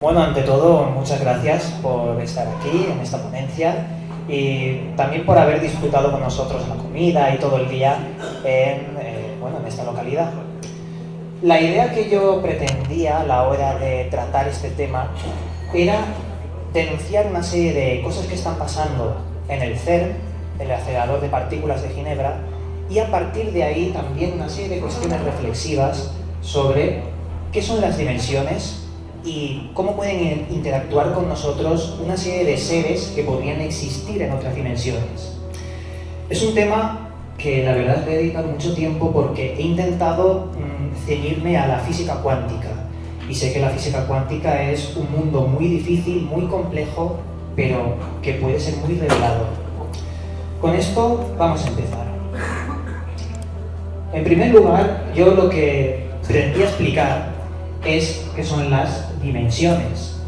Bueno, ante todo, muchas gracias por estar aquí en esta ponencia y también por haber disfrutado con nosotros la comida y todo el día en esta localidad. La idea que yo pretendía a la hora de tratar este tema era denunciar una serie de cosas que están pasando en el CERN, el acelerador de partículas de Ginebra, y a partir de ahí también una serie de cuestiones reflexivas sobre qué son las dimensiones y cómo pueden interactuar con nosotros una serie de seres que podrían existir en otras dimensiones. Es un tema que la verdad le he dedicado mucho tiempo porque he intentado ceñirme a la física cuántica, y sé que la física cuántica es un mundo muy difícil, muy complejo, pero que puede ser muy revelador. Con esto vamos a empezar. En primer lugar, yo lo que pretendía explicar es qué son las dimensiones.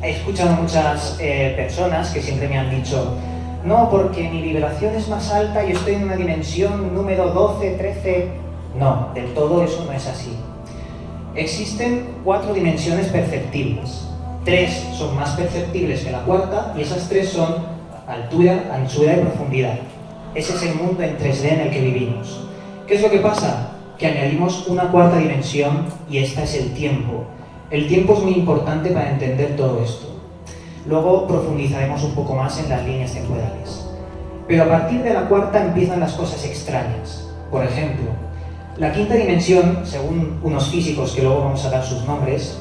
He escuchado a muchas personas que siempre me han dicho: no, porque mi vibración es más alta y estoy en una dimensión número 12, 13... No, del todo eso no es así. Existen 4 dimensiones perceptibles. 3 son más perceptibles que la cuarta, y esas 3 son altura, anchura y profundidad. Ese es el mundo en 3D en el que vivimos. ¿Qué es lo que pasa? Que añadimos una 4ª dimensión, y esta es el tiempo. El tiempo es muy importante para entender todo esto. Luego profundizaremos un poco más en las líneas temporales. Pero a partir de la 4ª empiezan las cosas extrañas. Por ejemplo, la 5ª dimensión, según unos físicos que luego vamos a dar sus nombres,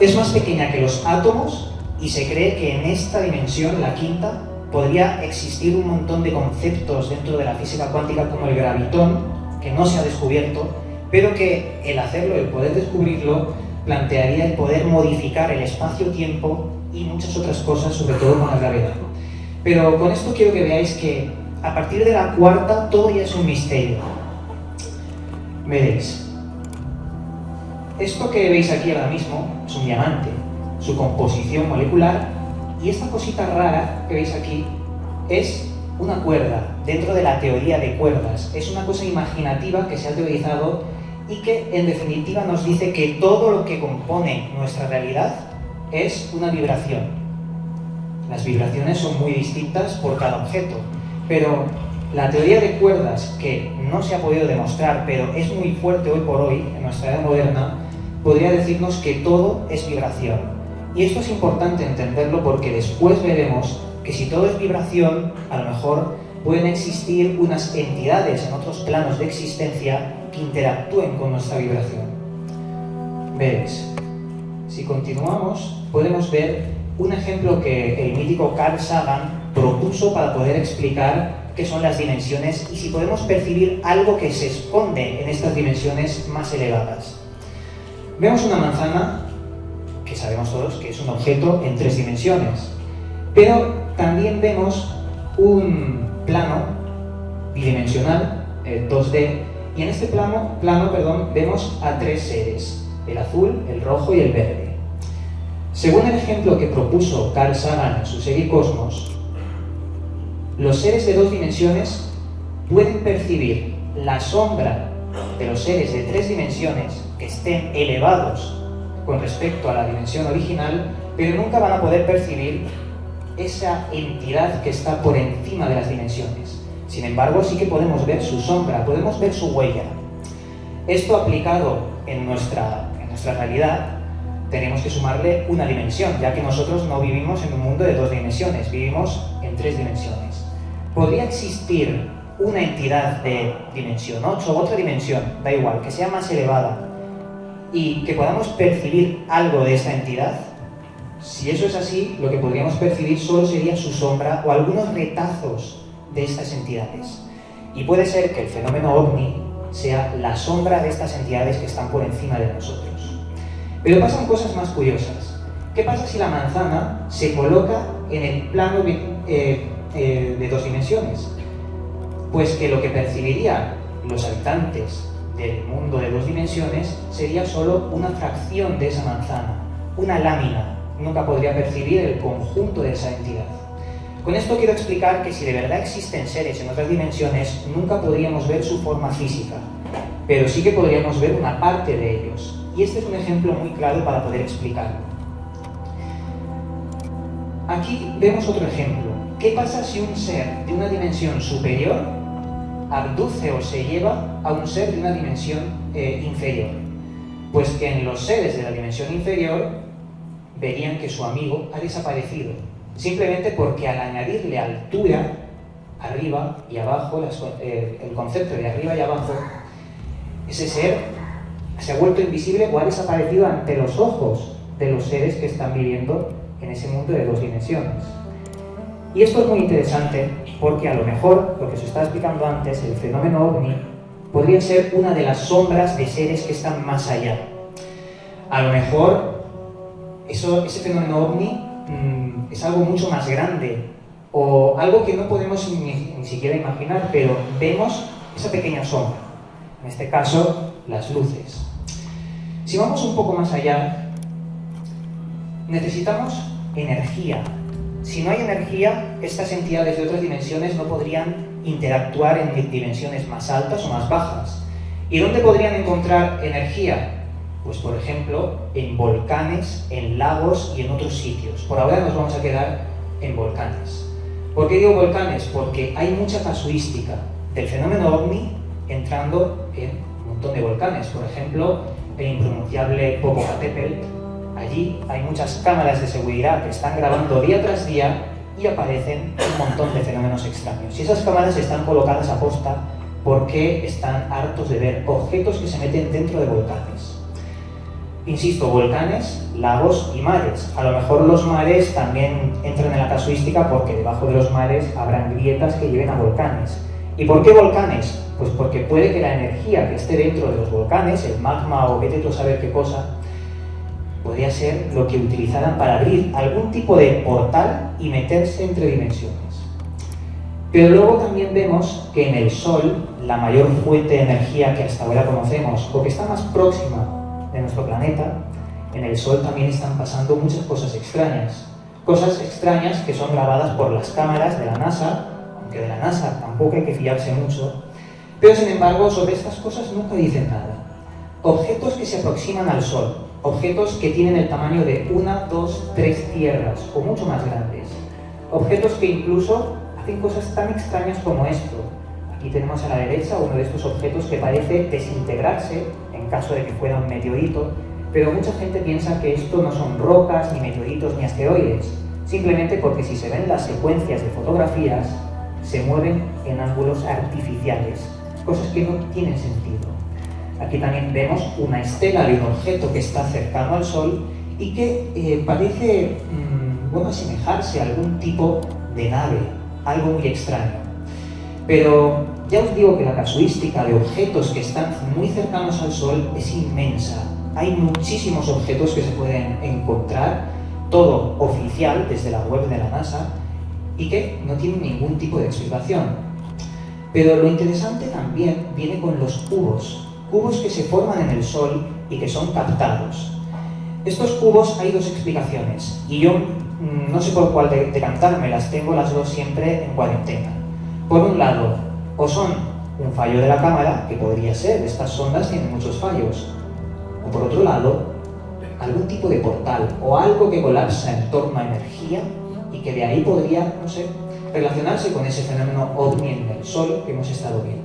es más pequeña que los átomos, y se cree que en esta dimensión, la 5ª, podría existir un montón de conceptos dentro de la física cuántica como el gravitón, que no se ha descubierto, pero que el hacerlo, el poder descubrirlo, plantearía el poder modificar el espacio-tiempo y muchas otras cosas, sobre todo con la gravedad. Pero con esto quiero que veáis que a partir de la 4ª todo ya es un misterio. Veréis, esto que veis aquí ahora mismo es un diamante, su composición molecular, y esta cosita rara que veis aquí es una cuerda dentro de la teoría de cuerdas. Es una cosa imaginativa que se ha teorizado y que en definitiva nos dice que todo lo que compone nuestra realidad es una vibración. Las vibraciones son muy distintas por cada objeto, pero la teoría de cuerdas, que no se ha podido demostrar, pero es muy fuerte hoy por hoy en nuestra era moderna, podría decirnos que todo es vibración. Y esto es importante entenderlo porque después veremos que si todo es vibración, a lo mejor pueden existir unas entidades en otros planos de existencia que interactúen con nuestra vibración. Veréis, si continuamos, podemos ver un ejemplo que el mítico Carl Sagan propuso para poder explicar qué son las dimensiones y si podemos percibir algo que se esconde en estas dimensiones más elevadas. Vemos una manzana, que sabemos todos que es un objeto en 3 dimensiones, pero también vemos un plano bidimensional, 2D, y en este plano vemos a 3 seres, el azul, el rojo y el verde. Según el ejemplo que propuso Carl Sagan en su serie Cosmos, los seres de 2 dimensiones pueden percibir la sombra de los seres de 3 dimensiones que estén elevados con respecto a la dimensión original, pero nunca van a poder percibir esa entidad que está por encima de las dimensiones. Sin embargo, sí que podemos ver su sombra, podemos ver su huella. Esto aplicado en nuestra realidad, tenemos que sumarle una dimensión, ya que nosotros no vivimos en un mundo de 2 dimensiones, vivimos en 3 dimensiones. ¿Podría existir una entidad de dimensión 8 o otra dimensión, da igual, que sea más elevada, y que podamos percibir algo de esta entidad? Si eso es así, lo que podríamos percibir solo sería su sombra o algunos retazos de estas entidades. Y puede ser que el fenómeno OVNI sea la sombra de estas entidades que están por encima de nosotros. Pero pasan cosas más curiosas. ¿Qué pasa si la manzana se coloca en el plano de 2 dimensiones? Pues que lo que percibirían los habitantes del mundo de 2 dimensiones sería solo una fracción de esa manzana, una lámina. Nunca podría percibir el conjunto de esa entidad. Con esto quiero explicar que si de verdad existen seres en otras dimensiones, nunca podríamos ver su forma física, pero sí que podríamos ver una parte de ellos. Y este es un ejemplo muy claro para poder explicarlo. Aquí vemos otro ejemplo. ¿Qué pasa si un ser de una dimensión superior abduce o se lleva a un ser de una dimensión inferior? Pues que en los seres de la dimensión inferior verían que su amigo ha desaparecido, simplemente porque al añadirle altura, arriba y abajo, el concepto de arriba y abajo, ese ser se ha vuelto invisible o ha desaparecido ante los ojos de los seres que están viviendo en ese mundo de 2 dimensiones. Y esto es muy interesante porque a lo mejor, lo que se estaba explicando antes, el fenómeno ovni, podría ser una de las sombras de seres que están más allá. A lo mejor ese fenómeno ovni es algo mucho más grande o algo que no podemos ni siquiera imaginar, pero vemos esa pequeña sombra, en este caso las luces. Si vamos un poco más allá, necesitamos energía. Si no hay energía, estas entidades de otras dimensiones no podrían interactuar en dimensiones más altas o más bajas. ¿Y dónde podrían encontrar energía? Pues por ejemplo, en volcanes, en lagos y en otros sitios. Por ahora nos vamos a quedar en volcanes. ¿Por qué digo volcanes? Porque hay mucha casuística del fenómeno ovni entrando en un montón de volcanes. Por ejemplo, el impronunciable Popocatépetl. Allí hay muchas cámaras de seguridad que están grabando día tras día y aparecen un montón de fenómenos extraños. Y esas cámaras están colocadas a posta porque están hartos de ver objetos que se meten dentro de volcanes. Insisto, volcanes, lagos y mares. A lo mejor los mares también entran en la casuística porque debajo de los mares habrán grietas que lleven a volcanes. ¿Y por qué volcanes? Pues porque puede que la energía que esté dentro de los volcanes, el magma o vete tú a saber qué cosa, podría ser lo que utilizaran para abrir algún tipo de portal y meterse entre dimensiones. Pero luego también vemos que en el Sol, la mayor fuente de energía que hasta ahora conocemos, o que está más próxima de nuestro planeta, en el Sol también están pasando muchas cosas extrañas. Cosas extrañas que son grabadas por las cámaras de la NASA, aunque de la NASA tampoco hay que fiarse mucho, pero sin embargo sobre estas cosas nunca dicen nada. Objetos que se aproximan al Sol, objetos que tienen el tamaño de 1, 2, 3 tierras o mucho más grandes. Objetos que incluso hacen cosas tan extrañas como esto. Aquí tenemos a la derecha uno de estos objetos que parece desintegrarse en caso de que fuera un meteorito, pero mucha gente piensa que esto no son rocas, ni meteoritos, ni asteroides, simplemente porque si se ven las secuencias de fotografías, se mueven en ángulos artificiales, cosas que no tienen sentido. Aquí también vemos una estela de un objeto que está cercano al Sol y que parece asemejarse a algún tipo de nave, algo muy extraño. Pero ya os digo que la casuística de objetos que están muy cercanos al Sol es inmensa. Hay muchísimos objetos que se pueden encontrar, todo oficial desde la web de la NASA, y que no tienen ningún tipo de explicación. Pero lo interesante también viene con los cubos que se forman en el Sol y que son captados. Estos cubos hay 2 explicaciones, y yo no sé por cuál decantarme, las tengo las 2 siempre en cuarentena. Por un lado, o son un fallo de la cámara, que podría ser, estas sondas tienen muchos fallos, o por otro lado, algún tipo de portal o algo que colapsa en torno a energía y que de ahí podría, relacionarse con ese fenómeno ovni en el Sol que hemos estado viendo.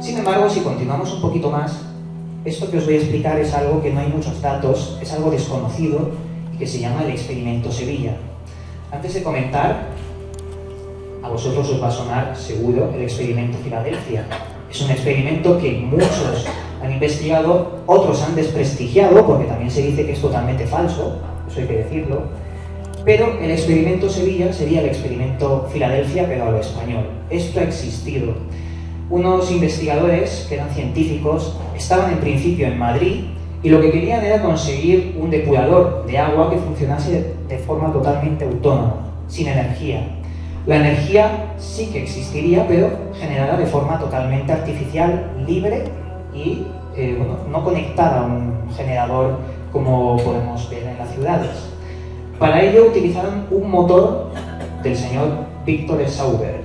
Sin embargo, si continuamos un poquito más, esto que os voy a explicar es algo que no hay muchos datos, es algo desconocido y que se llama el experimento Sevilla. Antes de comentar, a vosotros os va a sonar seguro el experimento Filadelfia. Es un experimento que muchos han investigado, otros han desprestigiado, porque también se dice que es totalmente falso, eso hay que decirlo, pero el experimento Sevilla sería el experimento Filadelfia, pero a lo español. Esto ha existido. Unos investigadores, que eran científicos, estaban en principio en Madrid y lo que querían era conseguir un depurador de agua que funcionase de forma totalmente autónoma, sin energía. La energía sí que existiría, pero generada de forma totalmente artificial, libre y no conectada a un generador como podemos ver en las ciudades. Para ello utilizaron un motor del señor Victor Sauber,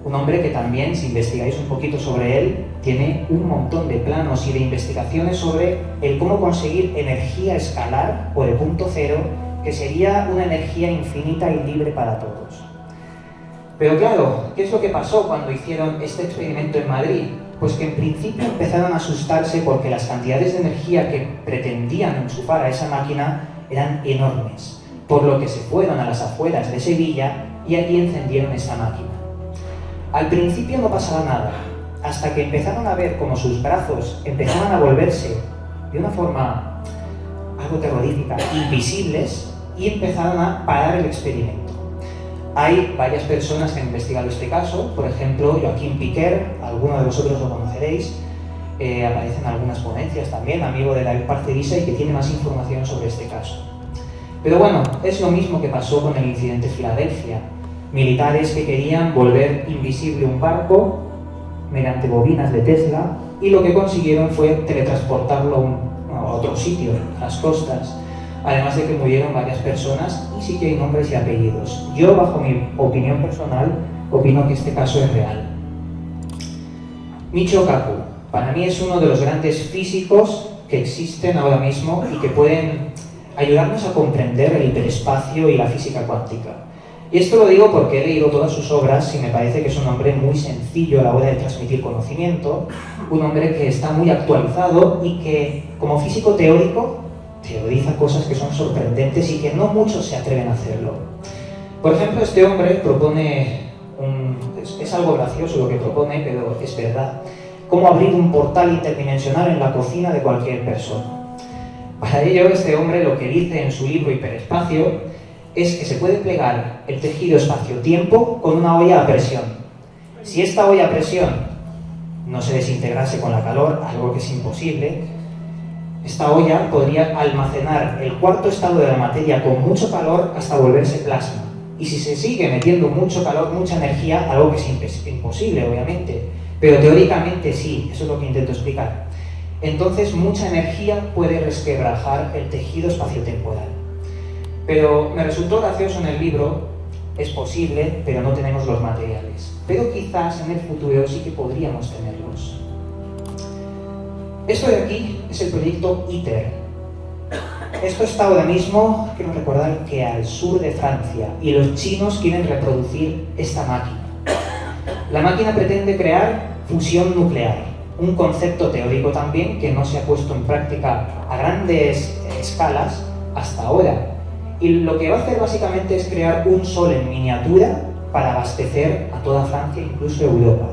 un hombre que también, si investigáis un poquito sobre él, tiene un montón de planos y de investigaciones sobre el cómo conseguir energía escalar o de punto cero que sería una energía infinita y libre para todos. Pero claro, ¿qué es lo que pasó cuando hicieron este experimento en Madrid? Pues que en principio empezaron a asustarse porque las cantidades de energía que pretendían enchufar a esa máquina eran enormes, por lo que se fueron a las afueras de Sevilla y allí encendieron esta máquina. Al principio no pasaba nada, hasta que empezaron a ver cómo sus brazos empezaban a volverse de una forma algo terrorífica, invisibles, y empezaron a parar el experimento. Hay varias personas que han investigado este caso, por ejemplo, Joaquín Piquer, algunos de vosotros lo conoceréis, aparece en algunas ponencias también, amigo de David Parcerisa y que tiene más información sobre este caso. Pero bueno, es lo mismo que pasó con el incidente de Filadelfia. Militares que querían volver invisible un barco mediante bobinas de Tesla y lo que consiguieron fue teletransportarlo a otro sitio, a las costas. Además de que murieron varias personas y sí que hay nombres y apellidos. Yo, bajo mi opinión personal, opino que este caso es real. Michio Kaku, para mí es uno de los grandes físicos que existen ahora mismo y que pueden ayudarnos a comprender el hiperespacio y la física cuántica. Y esto lo digo porque he leído todas sus obras y me parece que es un hombre muy sencillo a la hora de transmitir conocimiento, un hombre que está muy actualizado y que, como físico teórico, teoriza cosas que son sorprendentes y que no muchos se atreven a hacerlo. Por ejemplo, este hombre propone, es algo gracioso lo que propone, pero es verdad, cómo abrir un portal interdimensional en la cocina de cualquier persona. Para ello, este hombre lo que dice en su libro Hiperespacio es que se puede plegar el tejido espacio-tiempo con una olla a presión. Si esta olla a presión no se desintegrase con la calor, algo que es imposible, esta olla podría almacenar el cuarto estado de la materia con mucho calor hasta volverse plasma. Y si se sigue metiendo mucho calor, mucha energía, algo que es imposible, obviamente, pero teóricamente sí, eso es lo que intento explicar. Entonces, mucha energía puede resquebrajar el tejido espaciotemporal. Pero me resultó gracioso en el libro, es posible, pero no tenemos los materiales. Pero quizás en el futuro sí que podríamos tenerlos. Esto de aquí es el proyecto ITER. Esto está ahora mismo, quiero recordar, que al sur de Francia, y los chinos quieren reproducir esta máquina. La máquina pretende crear fusión nuclear, un concepto teórico también que no se ha puesto en práctica a grandes escalas hasta ahora. Y lo que va a hacer básicamente es crear un sol en miniatura para abastecer a toda Francia, incluso Europa.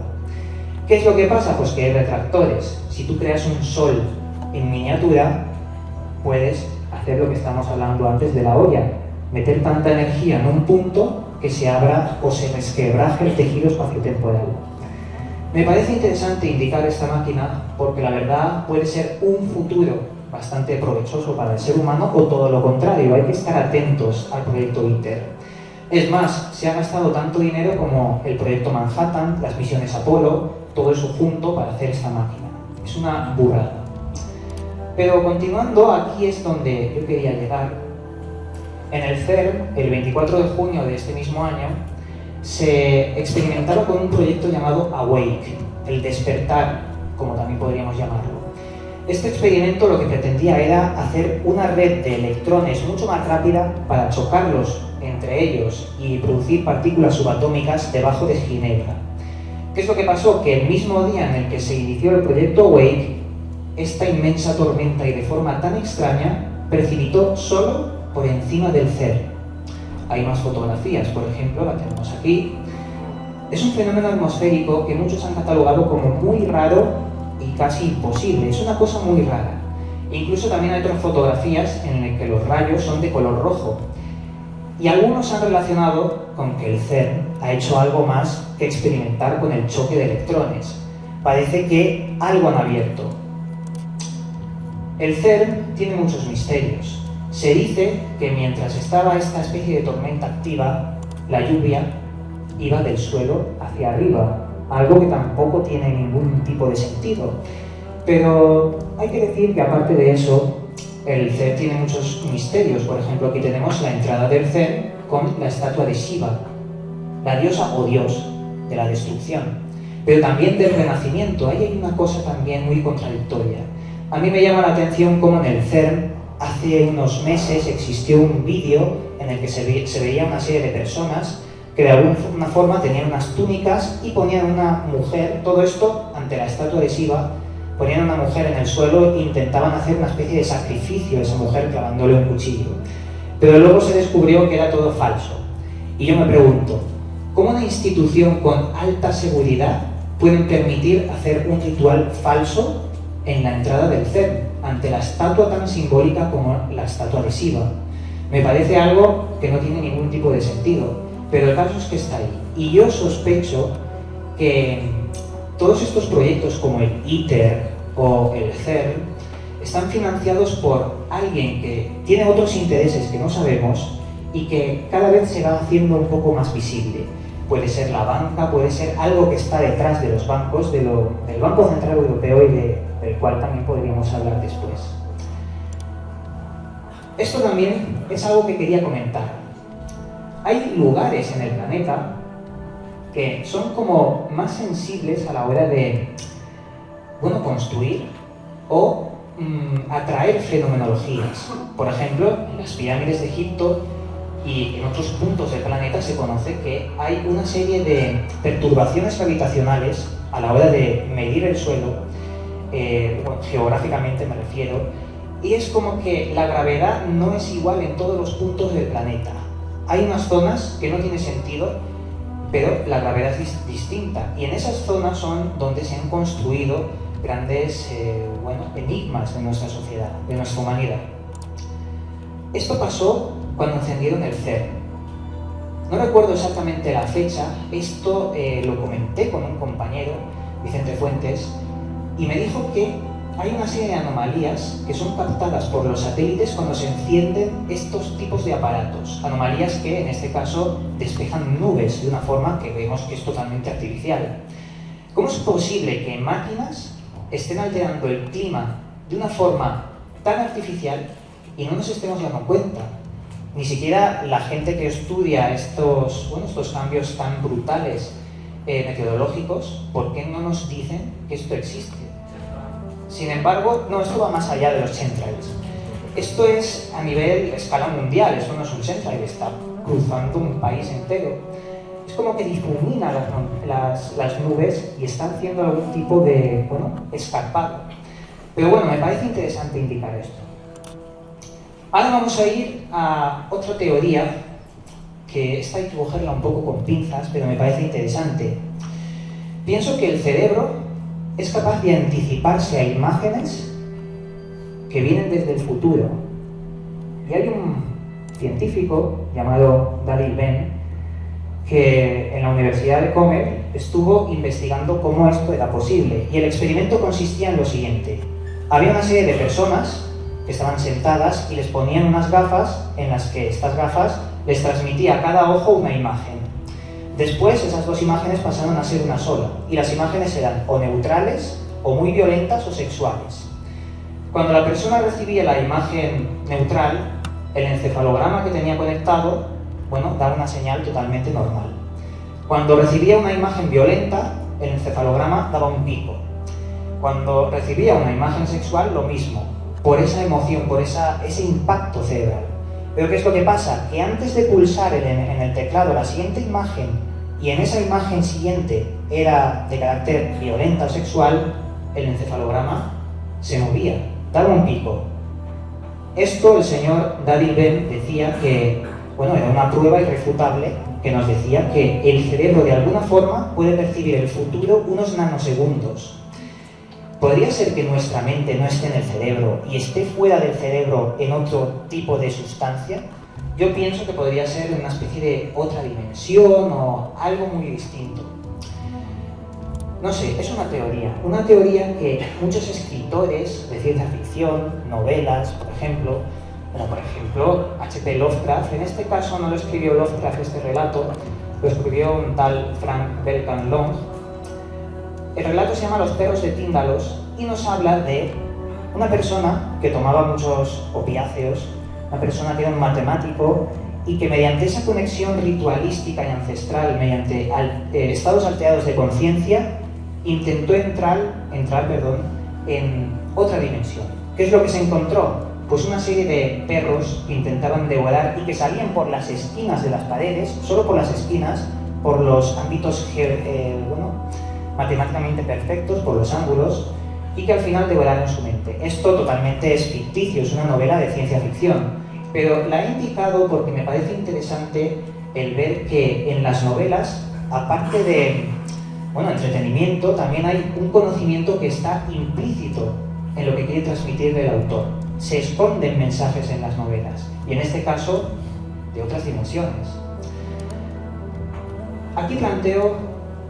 ¿Qué es lo que pasa? Pues que hay retractores. Si tú creas un sol en miniatura, puedes hacer lo que estamos hablando antes de la olla, meter tanta energía en un punto que se abra o se resquebraje el tejido espaciotemporal. Me parece interesante indicar esta máquina porque la verdad puede ser un futuro bastante provechoso para el ser humano o todo lo contrario, hay que estar atentos al proyecto ITER. Es más, se ha gastado tanto dinero como el proyecto Manhattan, las misiones Apolo, todo eso junto para hacer esta máquina. Es una burrada. Pero continuando, aquí es donde yo quería llegar. En el CERN, el 24 de junio de este mismo año, se experimentaba con un proyecto llamado Awake, el despertar, como también podríamos llamarlo. Este experimento lo que pretendía era hacer una red de electrones mucho más rápida para chocarlos entre ellos y producir partículas subatómicas debajo de Ginebra. ¿Qué es lo que pasó? Que el mismo día en el que se inició el proyecto Awake, esta inmensa tormenta y de forma tan extraña precipitó solo por encima del CERN. Hay más fotografías, por ejemplo, la tenemos aquí. Es un fenómeno atmosférico que muchos han catalogado como muy raro y casi imposible. Es una cosa muy rara. Incluso también hay otras fotografías en las que los rayos son de color rojo. Y algunos han relacionado con que el CERN ha hecho algo más que experimentar con el choque de electrones. Parece que algo han abierto. El CERN tiene muchos misterios. Se dice que mientras estaba esta especie de tormenta activa, la lluvia iba del suelo hacia arriba, algo que tampoco tiene ningún tipo de sentido. Pero hay que decir que aparte de eso, el CERN tiene muchos misterios. Por ejemplo, aquí tenemos la entrada del CERN con la estatua de Shiva, la diosa o dios de la destrucción, pero también del renacimiento. Ahí hay una cosa también muy contradictoria. A mí me llama la atención cómo en el CERN hace unos meses existió un vídeo en el que se veía una serie de personas que de alguna forma tenían unas túnicas y ponían una mujer, todo esto ante la estatua de Shiva, ponían una mujer en el suelo e intentaban hacer una especie de sacrificio a esa mujer clavándole un cuchillo. Pero luego se descubrió que era todo falso. Y yo me pregunto, ¿cómo una institución con alta seguridad puede permitir hacer un ritual falso en la entrada del CERN, ante la estatua tan simbólica como la estatua de Shiva? Me parece algo que no tiene ningún tipo de sentido, pero el caso es que está ahí. Y yo sospecho que todos estos proyectos como el ITER o el CERN están financiados por alguien que tiene otros intereses que no sabemos y que cada vez se va haciendo un poco más visible. Puede ser la banca, puede ser algo que está detrás de los bancos, del Banco Central Europeo y del cual también podríamos hablar después. Esto también es algo que quería comentar. Hay lugares en el planeta que son como más sensibles a la hora de, construir o atraer fenomenologías. Por ejemplo, en las pirámides de Egipto y en otros puntos del planeta se conoce que hay una serie de perturbaciones gravitacionales a la hora de medir el suelo, geográficamente me refiero, y es como que la gravedad no es igual en todos los puntos del planeta. Hay unas zonas que no tiene sentido, pero la gravedad es distinta, y en esas zonas son donde se han construido grandes enigmas de nuestra sociedad, de nuestra humanidad. Esto pasó cuando encendieron el CERN. No recuerdo exactamente la fecha, esto lo comenté con un compañero, Vicente Fuentes, y me dijo que hay una serie de anomalías que son captadas por los satélites cuando se encienden estos tipos de aparatos. Anomalías que, en este caso, despejan nubes de una forma que vemos que es totalmente artificial. ¿Cómo es posible que máquinas estén alterando el clima de una forma tan artificial y no nos estemos dando cuenta? Ni siquiera la gente que estudia estos cambios tan brutales meteorológicos, ¿por qué no nos dicen que esto existe? Sin embargo, no, esto va más allá de los chemtrails. Esto es a nivel escala mundial, esto no es un chemtrail, está cruzando un país entero. Es como que difumina las nubes y está haciendo algún tipo de, escarpado. Pero bueno, me parece interesante indicar esto. Ahora vamos a ir a otra teoría, que esta hay que cogerla un poco con pinzas, pero me parece interesante. Pienso que el cerebro es capaz de anticiparse a imágenes que vienen desde el futuro. Y hay un científico llamado David Ben que en la Universidad de Comel estuvo investigando cómo esto era posible. Y el experimento consistía en lo siguiente. Había una serie de personas que estaban sentadas y les ponían unas gafas en las que estas gafas les transmitía a cada ojo una imagen. Después esas dos imágenes pasaron a ser una sola, y las imágenes eran o neutrales, o muy violentas o sexuales. Cuando la persona recibía la imagen neutral, el encefalograma que tenía conectado, daba una señal totalmente normal. Cuando recibía una imagen violenta, el encefalograma daba un pico. Cuando recibía una imagen sexual, lo mismo, por esa emoción, por ese impacto cerebral. Pero ¿qué es lo que pasa? Que antes de pulsar en el teclado la siguiente imagen, y en esa imagen siguiente era de carácter violenta o sexual, el encefalograma se movía, daba un pico. Esto el señor David Ben decía que, era una prueba irrefutable que nos decía que el cerebro de alguna forma puede percibir el futuro unos nanosegundos. ¿Podría ser que nuestra mente no esté en el cerebro y esté fuera del cerebro en otro tipo de sustancia? Yo pienso que podría ser una especie de otra dimensión o algo muy distinto. No sé, es una teoría que muchos escritores de ciencia ficción, novelas, por ejemplo, H.P. Lovecraft, en este caso no lo escribió Lovecraft este relato, lo escribió un tal Frank Belkan Long. El relato se llama Los perros de Tíndalos y nos habla de una persona que tomaba muchos opiáceos, una persona que era un matemático y que mediante esa conexión ritualística y ancestral, mediante estados alterados de conciencia, intentó entrar en otra dimensión. ¿Qué es lo que se encontró? pues una serie de perros que intentaban devorar y que salían por las esquinas de las paredes, solo por las esquinas, por los ámbitos matemáticamente perfectos, por los ángulos, y que al final devoraron su mente. Esto totalmente es ficticio, es una novela de ciencia ficción, pero la he indicado porque me parece interesante el ver que en las novelas, aparte de entretenimiento, también hay un conocimiento que está implícito en lo que quiere transmitir el autor. Se esconden mensajes en las novelas, y en este caso, de otras dimensiones. Aquí planteo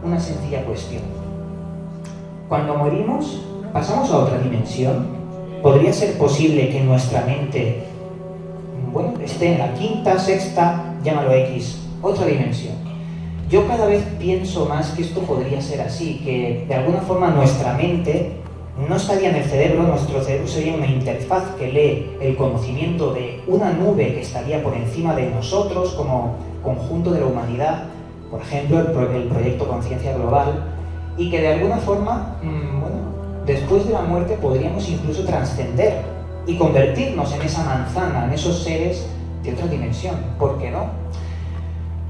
una sencilla cuestión. Cuando morimos, ¿pasamos a otra dimensión? ¿Podría ser posible que nuestra mente, esté en la quinta, sexta, llámalo X, otra dimensión? Yo cada vez pienso más que esto podría ser así, que de alguna forma nuestra mente no estaría en el cerebro, nuestro cerebro sería una interfaz que lee el conocimiento de una nube que estaría por encima de nosotros como conjunto de la humanidad, por ejemplo, el proyecto Conciencia Global, y que de alguna forma, después de la muerte podríamos incluso trascender y convertirnos en esa manzana, en esos seres de otra dimensión. ¿Por qué no?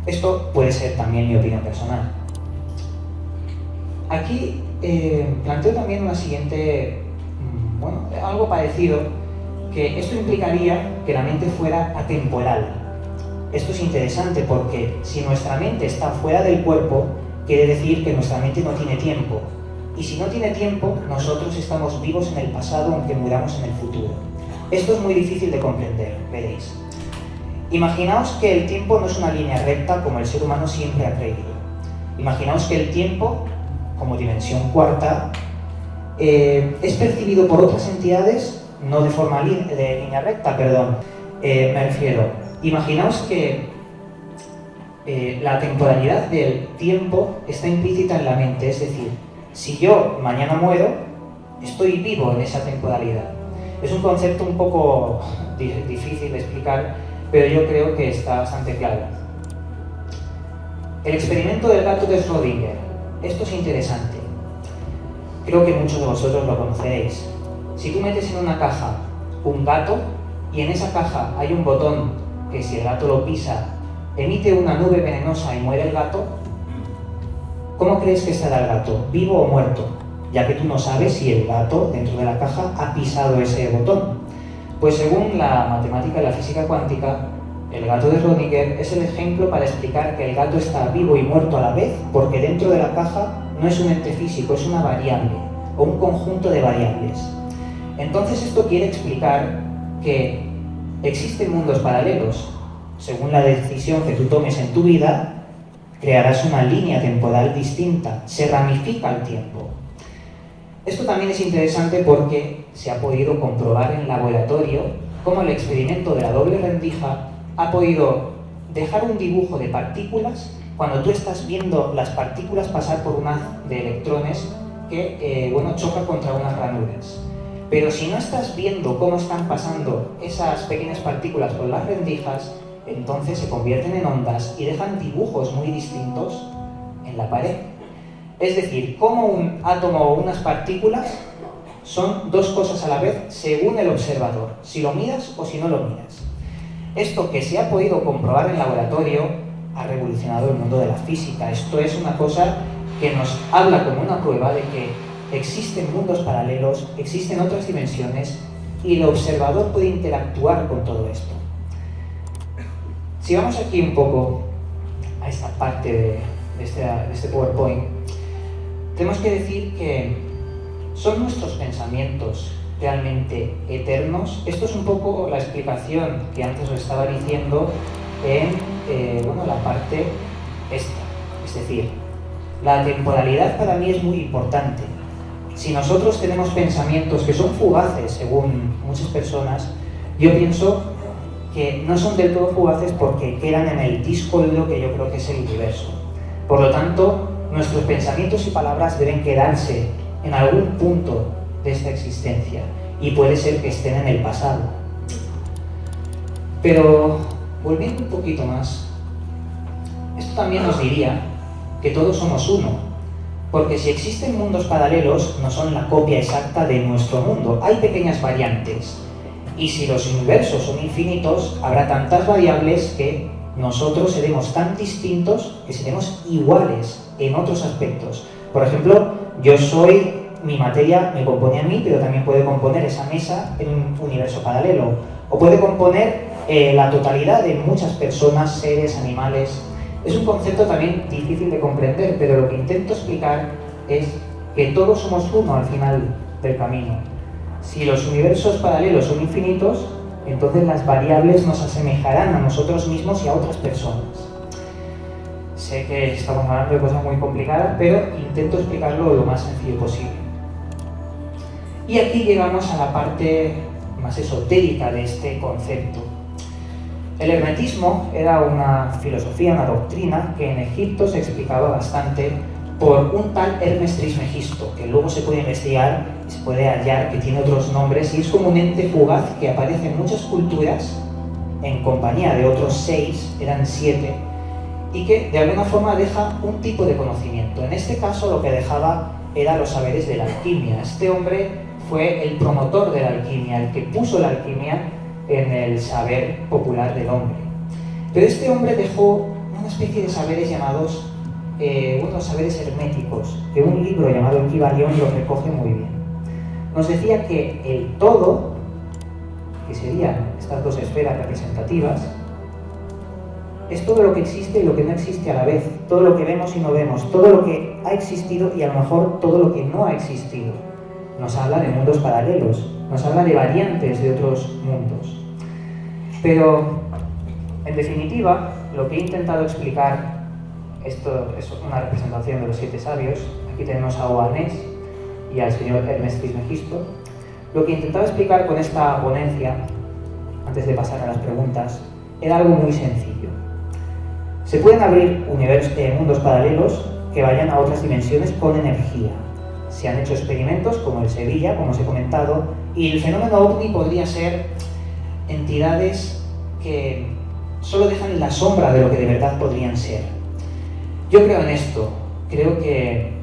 Esto puede ser también mi opinión personal. Aquí planteo también una siguiente, algo parecido, que esto implicaría que la mente fuera atemporal. Esto es interesante porque si nuestra mente está fuera del cuerpo, quiere decir que nuestra mente no tiene tiempo. Y si no tiene tiempo, nosotros estamos vivos en el pasado aunque muramos en el futuro. Esto es muy difícil de comprender, veréis. Imaginaos que el tiempo no es una línea recta como el ser humano siempre ha creído. Imaginaos que el tiempo, como dimensión cuarta, es percibido por otras entidades, no de forma de línea recta, perdón. Me refiero, imaginaos que la temporalidad del tiempo está implícita en la mente, es decir, si yo mañana muero, estoy vivo en esa temporalidad. Es un concepto un poco difícil de explicar, pero yo creo que está bastante claro. El experimento del gato de Schrödinger. Esto es interesante. Creo que muchos de vosotros lo conoceréis. Si tú metes en una caja un gato y en esa caja hay un botón que si el gato lo pisa emite una nube venenosa y muere el gato, ¿cómo crees que estará el gato? ¿Vivo o muerto? Ya que tú no sabes si el gato dentro de la caja ha pisado ese botón. Pues según la matemática y la física cuántica, el gato de Schrödinger es el ejemplo para explicar que el gato está vivo y muerto a la vez, porque dentro de la caja no es un ente físico, es una variable o un conjunto de variables. Entonces esto quiere explicar que existen mundos paralelos. Según la decisión que tú tomes en tu vida, crearás una línea temporal distinta, se ramifica el tiempo. Esto también es interesante porque se ha podido comprobar en laboratorio cómo el experimento de la doble rendija ha podido dejar un dibujo de partículas cuando tú estás viendo las partículas pasar por un haz de electrones que choca contra unas ranuras. Pero si no estás viendo cómo están pasando esas pequeñas partículas por las rendijas, entonces se convierten en ondas y dejan dibujos muy distintos en la pared. Es decir, cómo un átomo o unas partículas son dos cosas a la vez según el observador, si lo miras o si no lo miras. Esto que se ha podido comprobar en laboratorio ha revolucionado el mundo de la física. Esto es una cosa que nos habla como una prueba de que existen mundos paralelos, existen otras dimensiones y el observador puede interactuar con todo esto. Si vamos aquí un poco a esta parte de este PowerPoint, tenemos que decir que ¿son nuestros pensamientos realmente eternos? Esto es un poco la explicación que antes os estaba diciendo en la parte esta. Es decir, la temporalidad para mí es muy importante. Si nosotros tenemos pensamientos que son fugaces, según muchas personas, yo pienso que no son del todo fugaces porque quedan en el disco duro que yo creo que es el universo. Por lo tanto, nuestros pensamientos y palabras deben quedarse en algún punto de esta existencia y puede ser que estén en el pasado. Pero, volviendo un poquito más, esto también nos diría que todos somos uno, porque si existen mundos paralelos, no son la copia exacta de nuestro mundo, hay pequeñas variantes. Y si los universos son infinitos, habrá tantas variables que nosotros seremos tan distintos que seremos iguales en otros aspectos. Por ejemplo, mi materia me compone a mí, pero también puede componer esa mesa en un universo paralelo. O puede componer la totalidad de muchas personas, seres, animales. Es un concepto también difícil de comprender, pero lo que intento explicar es que todos somos uno al final del camino. Si los universos paralelos son infinitos, entonces las variables nos asemejarán a nosotros mismos y a otras personas. Sé que estamos hablando de cosas muy complicadas, pero intento explicarlo lo más sencillo posible. Y aquí llegamos a la parte más esotérica de este concepto. El hermetismo era una filosofía, una doctrina que en Egipto se explicaba bastante por un tal Hermes Trismegisto, que luego se puede investigar y se puede hallar que tiene otros nombres, y es como un ente fugaz que aparece en muchas culturas en compañía de otros 6, eran 7, y que de alguna forma deja un tipo de conocimiento. En este caso lo que dejaba eran los saberes de la alquimia. Este hombre fue el promotor de la alquimia, el que puso la alquimia en el saber popular del hombre. Pero este hombre dejó una especie de saberes llamados unos saberes herméticos, que un libro llamado El Kybalión lo recoge muy bien. Nos decía que el todo, que serían estas dos esferas representativas, es todo lo que existe y lo que no existe a la vez, todo lo que vemos y no vemos, todo lo que ha existido y a lo mejor todo lo que no ha existido. Nos habla de mundos paralelos, nos habla de variantes de otros mundos. Pero, en definitiva, lo que he intentado explicar, esto es una representación de los 7 sabios, aquí tenemos a Oannes y al señor Hermes Trismegisto. Lo que intentaba explicar con esta ponencia, antes de pasar a las preguntas, era algo muy sencillo. Se pueden abrir mundos paralelos que vayan a otras dimensiones con energía. Se han hecho experimentos como el Sevilla, como os he comentado, y el fenómeno OVNI podría ser entidades que solo dejan la sombra de lo que de verdad podrían ser. Yo creo en esto, creo que,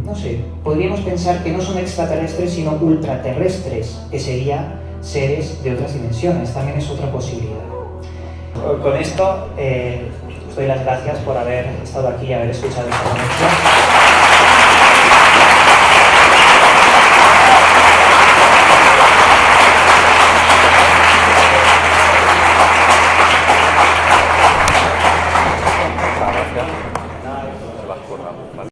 no sé, podríamos pensar que no son extraterrestres sino ultraterrestres, que serían seres de otras dimensiones, también es otra posibilidad. Con esto, os doy las gracias por haber estado aquí y haber escuchado esta ponencia.